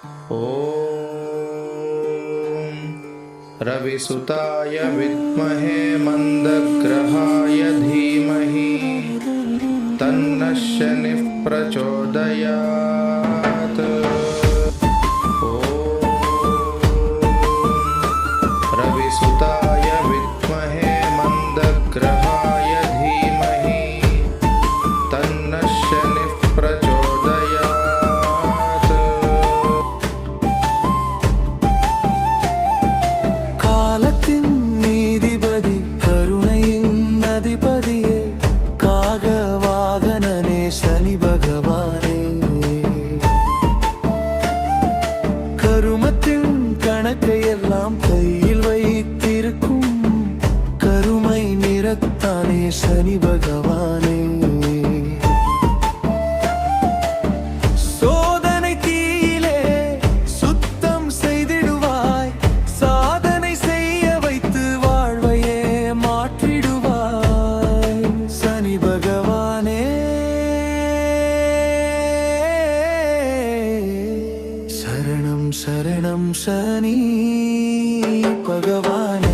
ॐ रविसुताय विद्महे मन्दग्रहाय धीमहि तन्नः शनिः प्रचोदयात्। ॐ रविसुताय विद्महे मन्दग्रहाय धीमहि तन्नः शनिः प्रचोदयात्। காலத்தின் நீதிபதி கருணையின் அதிபதியே காக வாகனனே சனி பகவானே, கருமத்தின் கணக்கையெல்லாம் கையில் வைத்திருக்கும் கருமை நிறத்தானே சனி பகவானே, சோதனை தீயிலே சுத்தம் செய்திடுவாய், சாதனை செய்ய வைத்து வாழ்வையே மாற்றிடுவாய் சனி பகவானே, சரணம் சரணம் சனி பகவானே.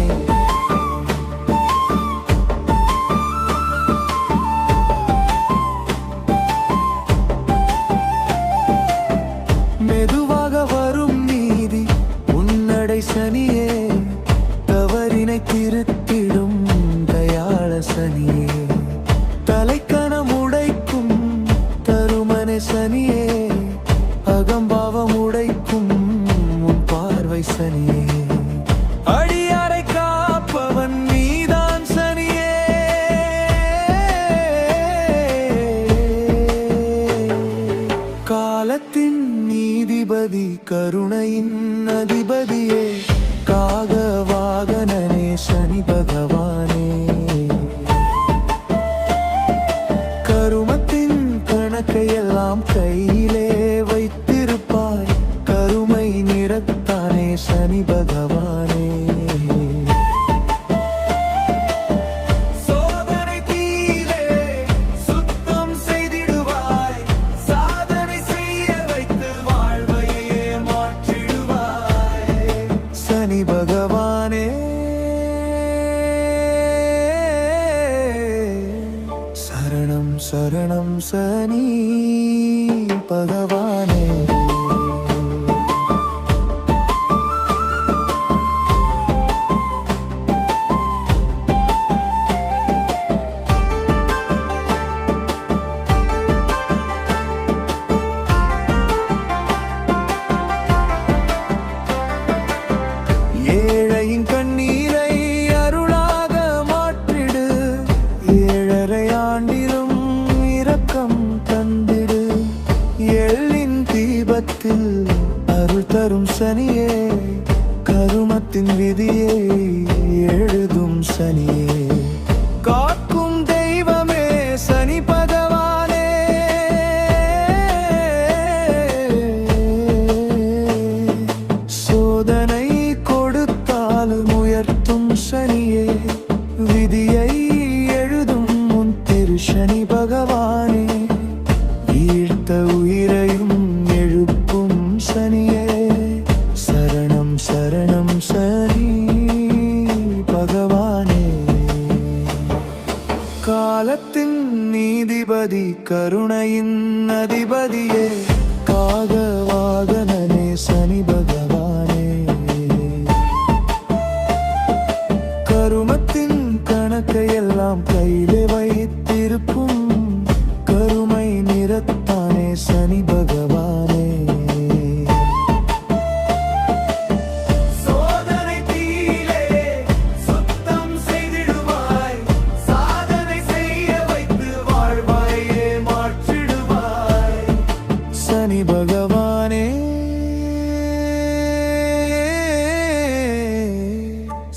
மெதுவாக வரும் நீதி உன்னடை சனியே, தவறினை திருத்திடும் தயாள சனியே, தலைக்கணம் உடைக்கும் தருமனே சனியே, அகம்பாவம் உடைக்கும் உன் பார்வை சனியே, அடியாரை காப்பவன் நீதான் சனியே, காலத்தின் நீதிபதி கருணையின் அதிபதியே காக வாகனனே சனி பகவானே, கருமத்தின் கணக்கையெல்லாம் கையிலே வைத்திருப்பாய் கருமை நிறத்தானே சனி பகவானே, சோதனை தீயிலே சுத்தம் செய்திடுவாய், சாதனை செய்ய வைத்து வாழ்வையே மாற்றிடுவாய் சனி பகவானே, சரணம் சரணம் சனி பகவானே. ஏழையின் கண்ணீரை அருளாக மாற்றிடு, ஏழரை ஆண்டிலும் இரக்கம் தந்திடு, எள்ளின் தீபத்தில் அருள் தரும் சனியே, கருமத்தின் விதியை எழுதும் சனியே, காக்கும் தெய்வமே சனி பகவானே, சோதனை கொடுத்தாலும் உயர்த்தும் சனியே, விதியை எழுதும் உன் திரு சனி பகவானே, ஈர்த்த உயிரையும் எழுப்பும் சனியே, சரணம் சரணம் சனி பகவானே, காலத்தின் நீதிபதி கருணையின் அதிபதியே காக வாகனனே சனி பகவானே, கருமத்தின் கணக்கையெல்லாம் கையிலே வைத்திருக்கும் கருமை நிறத்தானே சனி பகவானே, சோதனை தீயிலே சுத்தம் செய்திடுவாய், சாதனை செய்ய வைத்து வாழ்வையே மாற்றிடுவாய் சனி பகவானே,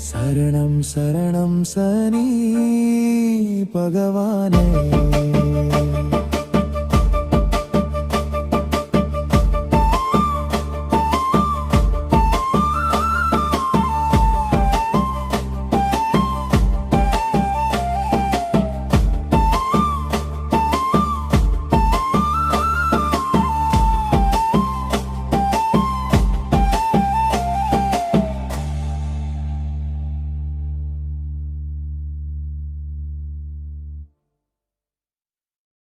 சரணம் சரணம் சனி பகவானே.